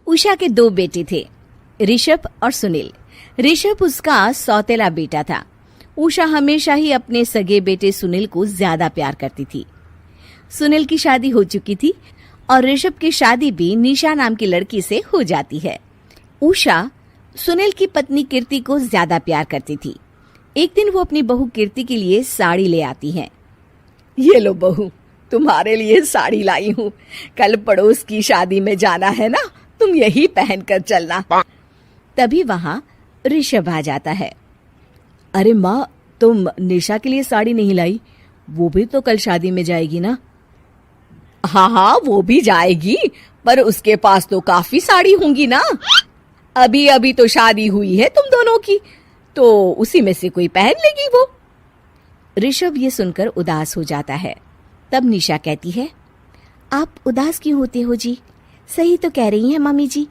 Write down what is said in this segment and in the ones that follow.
उषा के 2 बेटे थे, ऋषभ और सुनील। ऋषभ उसका सौतेला बेटा था। उषा हमेशा ही अपने सगे बेटे सुनील को ज्यादा प्यार करती थी। सुनील की शादी हो चुकी थी और ऋषभ की शादी भी निशा नाम की लड़की से हो जाती है। उषा सुनील की पत्नी कीर्ति को ज्यादा प्यार करती थी। एक दिन वो अपनी बहू कीर्ति के लिए साड़ी ले आती है। ये लो बहू, तुम्हारे लिए साड़ी लाई हूँ। कल पड़ोस की शादी में जाना है ना, तुम यही पहन कर चलना। तभी वहाँ ऋषभ आ जाता है। अरे माँ, तुम निशा के लिए साड़ी नहीं लाई? वो भी तो कल शादी में जाएगी ना? हाँ, वो भी जाएगी, पर उसके पास तो काफी साड़ी होंगी ना। अभी अभी तो शादी हुई है तुम दोनों की, तो उसी में से कोई पहन लेगी वो। ऋषभ ये सुनकर उदास हो जाता है। तब निशा कहती है, आप उदास क्यों होते हो जी? सही तो कह रही हैं मम्मी जी।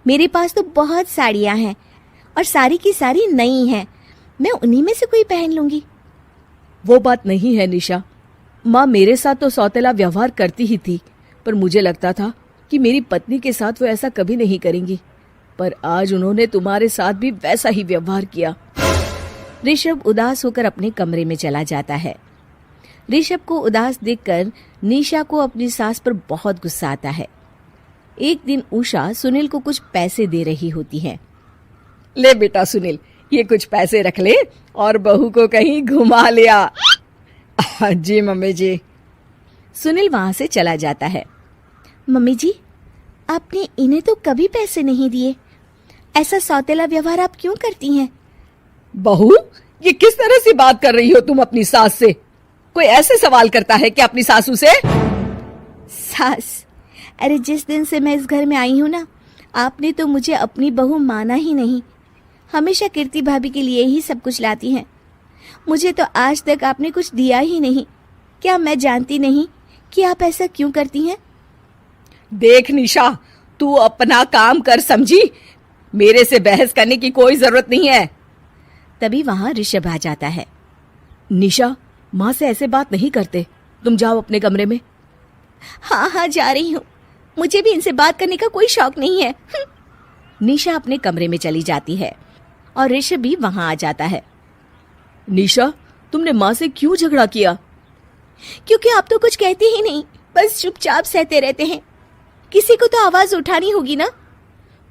मेरे पास तो बहुत साड़ियां हैं और सारी की सारी नई हैं। मैं उन्हीं में से कोई पहन लूंगी। वो बात नहीं है निशा। माँ मेरे साथ तो सौतेला व्यवहार करती ही थी, पर मुझे लगता था कि मेरी पत्नी के साथ वो ऐसा कभी नहीं करेंगी, पर आज उन्होंने तुम्हारे साथ भी वैसा ही व्यवहार किया। ऋषभ उदास होकर अपने कमरे में चला जाता है। ऋषभ को उदास देखकर निशा को अपनी सास पर बहुत गुस्सा आता है। एक दिन उषा सुनील को कुछ पैसे दे रही होती है। ले बेटा सुनील, ये कुछ पैसे रख ले और बहू को कहीं घुमा लिया। जी मम्मी जी। सुनील वहां से चला जाता है। मम्मी जी, आपने इन्हें तो कभी पैसे नहीं दिए। ऐसा सौतेला व्यवहार आप क्यों करती हैं? बहू, ये किस तरह से बात कर रही हो तुम अपनी सास से? कोई ऐसे सवाल करता है कि अपनी सासू से? सास? अरे जिस दिन से मैं इस घर में आई हूँ ना, आपने तो मुझे अपनी बहू माना ही नहीं। हमेशा कीर्ति भाभी के लिए ही सब कुछ लाती हैं। मुझे तो आज तक आपने कुछ दिया ही नहीं। क्या मैं जानती नहीं कि आप ऐसा क्यों करती हैं? देख निशा, तू अपना काम कर, समझी? मेरे से बहस करने की कोई जरूरत नहीं है। तभी वहां ऋषभ आ जाता है। निशा, माँ से ऐसे बात नहीं करते। तुम जाओ अपने कमरे में। हाँ, जा रही हूँ। मुझे भी इनसे बात करने का कोई शौक नहीं है। निशा अपने कमरे में चली जाती है और ऋषभ भी वहां आ जाता है। निशा, तुमने माँ से क्यों झगड़ा किया? क्योंकि आप तो कुछ कहते ही नहीं, बस चुपचाप सहते रहते हैं। किसी को तो आवाज उठानी होगी ना।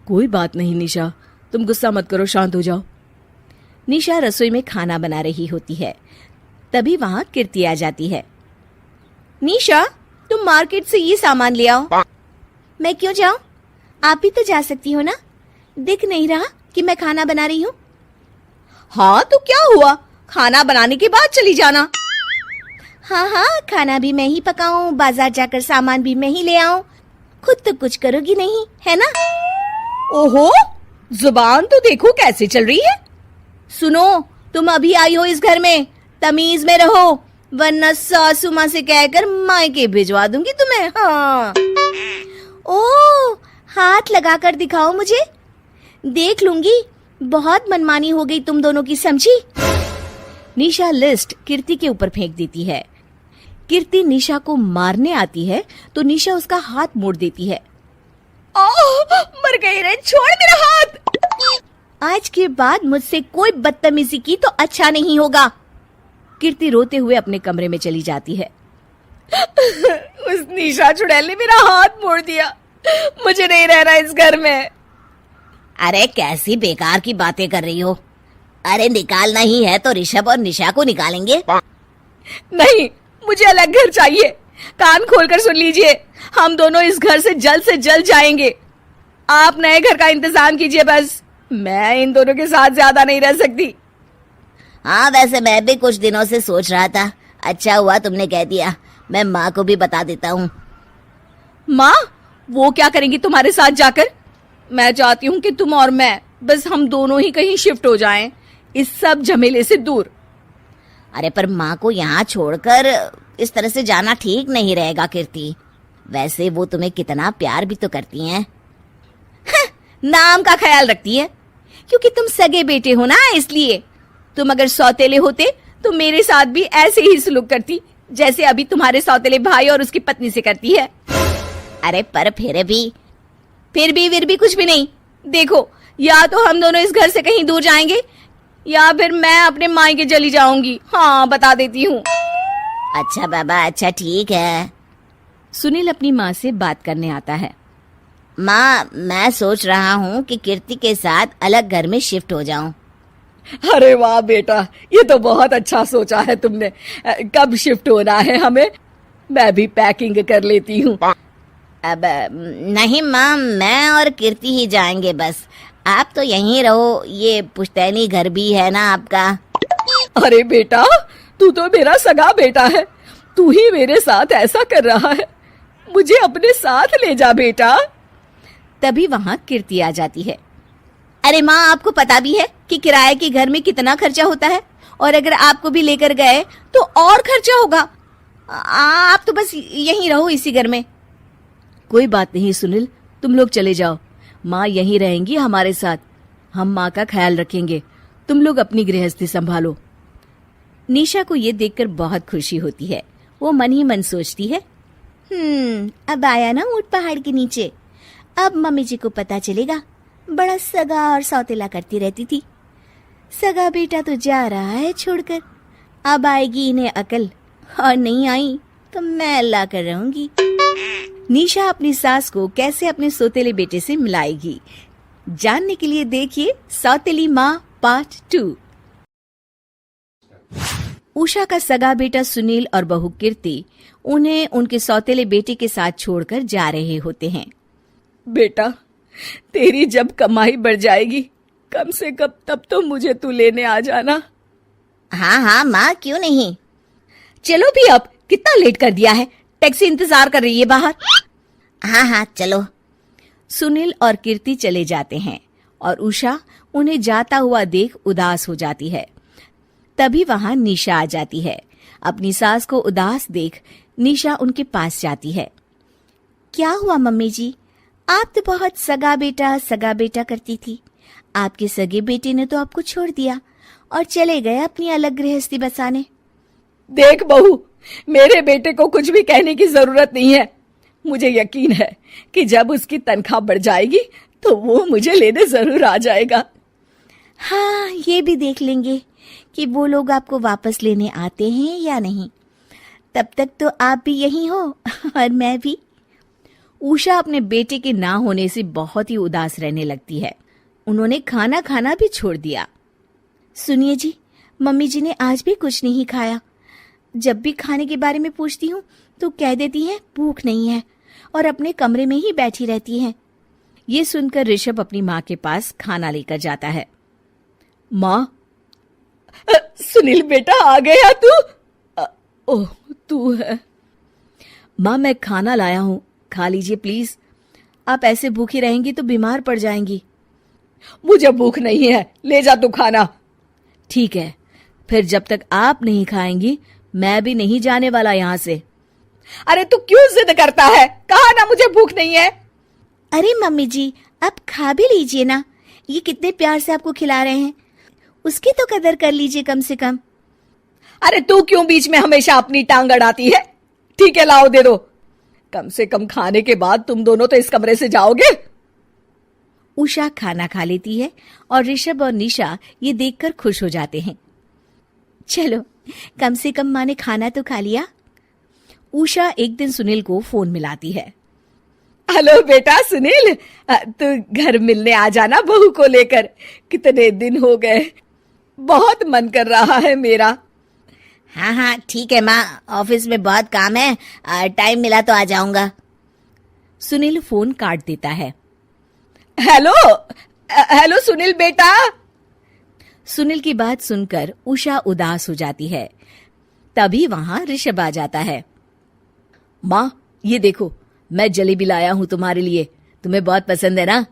कोई बात नहीं निशा, तुम गुस्सा मत करो, शांत हो जाओ। निशा रसोई में खाना बना रही होती है। तभी वहां कीर्ति आ जाती है। निशा, तुम मार्केट से ये सामान ले आओ। मैं क्यों जाऊं? आप भी तो जा सकती हो ना। दिख नहीं रहा कि मैं खाना बना रही हूँ? हाँ तो क्या हुआ, खाना बनाने के बाद चली जाना। हाँ, खाना भी मैं ही पकाऊं, बाजार जाकर सामान भी मैं ही ले आऊं। खुद तो कुछ करोगी नहीं, है ना? ओहो, जुबान तो देखो कैसे चल रही है। सुनो, तुम अभी आई हो इस घर में, तमीज में रहो, वरना सासू माँ से कहकर मायके भिजवा दूंगी तुम्हें। हाँ। ओह, हाथ लगाकर दिखाओ मुझे, देख लूंगी। बहुत मनमानी हो गई तुम दोनों की, समझी? निशा लिस्ट कीर्ति के ऊपर फेंक देती है। कीर्ति निशा को मारने आती है तो निशा उसका हाथ मोड़ देती है। मर गई रे, छोड़ मेरा हाथ। आज के बाद मुझसे कोई बदतमीजी की तो अच्छा नहीं होगा। कीर्ति रोते हुए अपने कमरे में चली जाती है। उस निशा चुड़ैल ने मेरा हाथ मोड़ दिया। मुझे नहीं रहना इस घर में। अरे कैसी बेकार की बातें कर रही हो? अरे निकालना ही है तो ऋषभ और निशा को निकालेंगे। नहीं, मुझे अलग घर चाहिए। कान खोलकर सुन लीजिए, हम दोनों इस घर से जल्द जाएंगे। आप नए घर का इंतजाम कीजिए बस। मैं इन दोनों के साथ ज्यादा नहीं रह सकती। हाँ, वैसे मैं भी कुछ दिनों से सोच रहा था। अच्छा हुआ तुमने कह दिया, मैं माँ को भी बता देता हूँ। माँ, वो क्या करेंगी तुम्हारे साथ जाकर? मैं चाहती हूँ कि तुम और मैं, बस हम दोनों ही कहीं शिफ्ट हो जाएं, इस सब झमेले से दूर। अरे पर माँ को यहाँ छोड़कर इस तरह से जाना ठीक नहीं रहेगा कीर्ति। वैसे वो तुम्हें कितना प्यार भी तो करती हैं। नाम का ख्याल रखती है, क्योंकि तुम सगे बेटे हो ना, इसलिए। तुम अगर सौतेले होते तो मेरे साथ भी ऐसे ही सलूक करती जैसे अभी तुम्हारे सौतेले भाई और उसकी पत्नी से करती है। अरे पर फिर भी कुछ भी नहीं। देखो, या तो हम दोनों इस घर से कहीं दूर जाएंगे या फिर मैं अपने मायके चली जाऊंगी। हाँ, बता देती हूँ। अच्छा बाबा, अच्छा ठीक है। सुनील अपनी माँ से बात करने आता है। माँ, मैं सोच रहा हूँ कि कीर्ति के साथ अलग घर में शिफ्ट हो जाऊं। अरे वाह बेटा, ये तो बहुत अच्छा सोचा है तुमने। कब शिफ्ट होना है हमें? मैं भी पैकिंग कर लेती हूँ। अब नहीं माँ, मैं और कीर्ति ही जाएंगे बस। आप तो यहीं रहो, ये पुश्तैनी घर भी है ना आपका। अरे बेटा, तू तो मेरा सगा बेटा है, तू ही मेरे साथ ऐसा कर रहा है। मुझे अपने साथ ले जा बेटा। तभी वहां कीर्ति आ जाती है। अरे माँ, आपको पता भी है कि किराए के घर में कितना खर्चा होता है, और अगर आपको भी लेकर गए तो और खर्चा होगा। आप तो बस यहीं रहो इसी घर में। कोई बात नहीं सुनील, तुम लोग चले जाओ। माँ यहीं रहेंगी हमारे साथ। हम माँ का ख्याल रखेंगे, तुम लोग अपनी गृहस्थी संभालो। निशा को ये देखकर बहुत खुशी होती है। वो मन ही मन सोचती है, अब आया ना ऊंट पहाड़ के नीचे। अब मम्मी जी को पता चलेगा, बड़ा सगा और सौतेला करती रहती थी। सगा बेटा तो जा रहा है छोड़कर, अब आएगी इन्हें अकल, और नहीं आई तो मैं अल्लाह कर रहूंगी। निशा अपनी सास को कैसे अपने सौतेले बेटे से मिलाएगी, जानने के लिए देखिए सौतेली माँ पार्ट 2। उषा का सगा बेटा सुनील और बहू कीर्ति उन्हें उनके सौतेले बेटे के साथ छोड़कर जा रहे होते हैं। बेटा, तेरी जब कमाई बढ़ जाएगी, कम से कम तब तो मुझे तू लेने आ जाना। हाँ हाँ माँ, क्यों नहीं। चलो भी, अब कितना लेट कर दिया है, टैक्सी इंतजार कर रही है बाहर। हाँ हाँ चलो। सुनील और कीर्ति चले जाते हैं और उषा उन्हें जाता हुआ देख उदास हो जाती है। तभी वहां निशा आ जाती है। अपनी सास को उदास देख निशा उनके पास जाती है। क्या हुआ मम्मी जी, आप तो बहुत सगा बेटा करती थी। आपके सगे बेटे ने तो आपको छोड़ दिया और चले गए अपनी अलग गृहस्थी बसाने। देख बहू, मेरे बेटे को कुछ भी कहने की जरूरत नहीं है। मुझे यकीन है कि जब उसकी तनख्वाह बढ़ जाएगी तो वो मुझे लेने जरूर आ जाएगा। हाँ, ये भी देख लेंगे कि वो लोग आपको वापस लेने आते हैं या नहीं। तब तक तो आप भी यहीं हो और मैं भी। उषा अपने बेटे के ना होने से बहुत ही उदास रहने लगती है। उन्होंने खाना खाना भी छोड़ दिया। सुनिए जी, मम्मी जी ने आज भी कुछ नहीं खाया। जब भी खाने के बारे में पूछती हूँ तो कह देती हैं भूख नहीं है, और अपने कमरे में ही बैठी रहती हैं। ये सुनकर ऋषभ अपनी माँ के पास खाना लेकर जाता है। माँ, सुनील बेटा आ गया तू? ओह, तू है। माँ, मैं खाना लाया हूँ, खा लीजिए प्लीज। आप ऐसे भूखी रहेंगी तो बीमार पड़ जाएंगी। मुझे भूख नहीं है, ले जा तू खाना। ठीक है, फिर जब तक आप नहीं खाएंगी मैं भी नहीं जाने वाला यहाँ से। अरे तू क्यों जिद करता है? कहा ना मुझे भूख नहीं है। अरे मम्मी जी, आप खा भी लीजिए ना, ये कितने प्यार से आपको खिला रहे हैं, उसकी तो कदर कर लीजिए कम से कम। अरे तू क्यों बीच में हमेशा अपनी टांग अड़ाती है? ठीक है, लाओ दे दो। कम से कम खाने के बाद तुम दोनों तो इस कमरे से जाओगे। उषा खाना खा लेती है और ऋषभ और निशा ये देखकर खुश हो जाते हैं। चलो, कम से कम माँ ने खाना तो खा लिया। उषा एक दिन सुनील को फोन मिलाती है। हेलो बेटा सुनील, तू घर मिलने आ जाना बहू को लेकर। कितने दिन हो गए, बहुत मन कर रहा है मेरा। हाँ हाँ ठीक है माँ, ऑफिस में बहुत काम है, टाइम मिला तो आ जाऊंगा। सुनील फोन काट देता है। हेलो सुनील बेटा। सुनील की बात सुनकर उषा उदास हो जाती है। तभी वहां ऋषभ आ जाता है। माँ, ये देखो, मैं जलेबी लाया हूँ तुम्हारे लिए, तुम्हें बहुत पसंद है ना?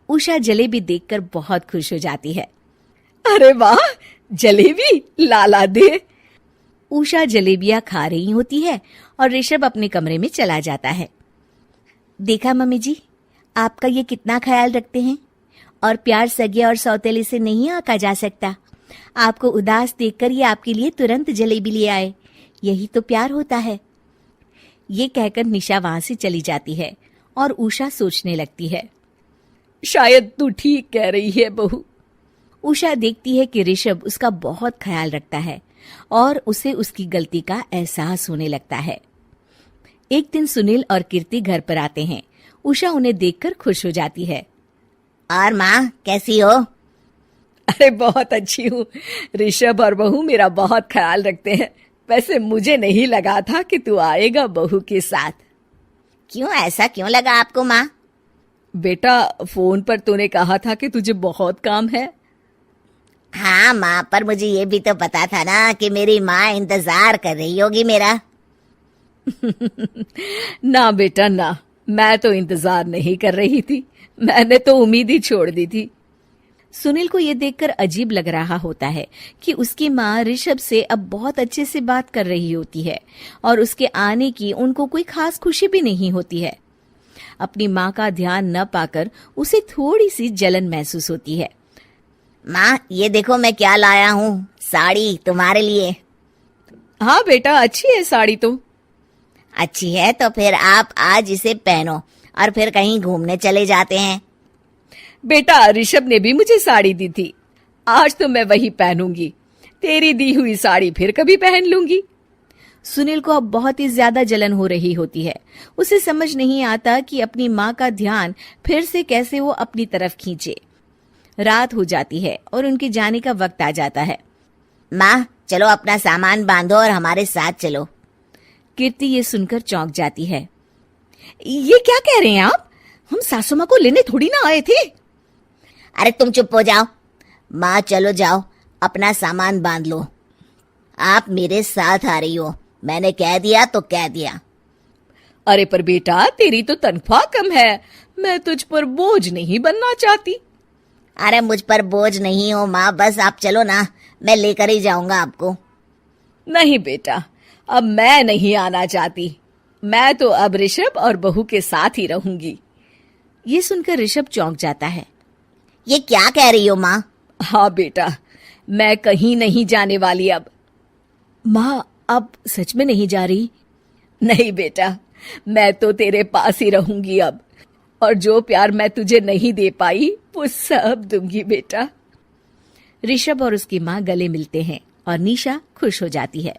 उषा जलेबी देखकर बहुत खुश हो जाती है। अरे वाह, जलेबी लाला दे। उषा जलेबियां खा रही होती है और ऋषभ अपने कमरे में चला जाता है। देखा मम्मी जी, आपका ये कितना ख्याल रखते हैं, और प्यार सगे और सौतेले से नहीं आका जा सकता। आपको उदास देखकर ये आपके लिए तुरंत जलेबी ले आए, यही तो प्यार होता है। ये कहकर निशा वहां से चली जाती है और उषा सोचने लगती है। शायद तू ठीक कह रही है बहू। उषा देखती है कि ऋषभ उसका बहुत ख्याल रखता है और उसे उसकी गलती का एहसास होने लगता है। एक दिन सुनील और कीर्ति घर पर आते हैं। उषा उन्हें देखकर खुश हो जाती है। और माँ कैसी हो? अरे बहुत अच्छी हूँ। ऋषभ और बहू मेरा बहुत ख्याल रखते हैं। वैसे मुझे नहीं लगा था कि तू आएगा बहू के साथ। क्यों, ऐसा क्यों लगा आपको माँ? बेटा, फोन पर तूने कहा था कि तुझे बहुत काम है। हाँ माँ, पर मुझे ये भी तो पता था ना कि मेरी माँ इंतजार कर रही होगी मेरा। ना बेटा ना, मैं तो इंतजार नहीं कर रही थी। मैंने तो उम्मीद ही छोड़ दी थी। सुनील को ये देखकर अजीब लग रहा होता है कि उसकी माँ ऋषभ से अब बहुत अच्छे से बात कर रही होती है और उसके आने की उनको कोई खास खुशी भी नहीं होती है। अपनी माँ का ध्यान न पाकर उसे थोड़ी सी जलन महसूस होती है। माँ ये देखो मैं क्या लाया हूँ, साड़ी तुम्हारे लिए। हाँ बेटा, अच्छी है साड़ी तो। अच्छी है तो फिर आप आज इसे पहनो और फिर कहीं घूमने चले जाते हैं। बेटा, ऋषभ ने भी मुझे साड़ी दी थी। आज तो मैं वही पहनूंगी। तेरी दी हुई साड़ी फिर कभी पहन लूंगी। सुनील को अब बहुत ही ज्यादा जलन हो रही होती है। उसे समझ नहीं आता कि अपनी माँ का ध्यान फिर से कैसे वो अपनी तरफ खींचे। रात हो जाती है और उनके जाने का वक्त आ जाता है। माँ चलो अपना सामान बांधो और हमारे साथ चलो। कीर्ति ये सुनकर चौंक जाती है। ये क्या कह रहे हैं आप? हम सासू माँ को लेने थोड़ी ना आए थे। अरे तुम चुप हो जाओ। माँ चलो जाओ, अपना सामान बांध लो। आप मेरे साथ आ रही हो, मैंने कह दिया तो कह दिया। अरे पर बेटा, तेरी तो तनख्वाह कम है। मैं तुझ पर बोझ नहीं बनना चाहती। अरे मुझ पर बोझ नहीं हो माँ, बस आप चलो ना, मैं लेकर ही जाऊंगा आपको। नहीं बेटा, अब मैं नहीं आना चाहती। मैं तो अब ऋषभ और बहू के साथ ही रहूंगी। ये सुनकर ऋषभ चौंक जाता है। ये क्या कह रही हो माँ? हाँ बेटा, मैं कहीं नहीं जाने वाली अब। माँ, अब सच में नहीं जा रही? नहीं बेटा, मैं तो तेरे पास ही रहूंगी अब। और जो प्यार मैं तुझे नहीं दे पाई वो सब दूंगी बेटा। ऋषभ और उसकी माँ गले मिलते हैं और निशा खुश हो जाती है।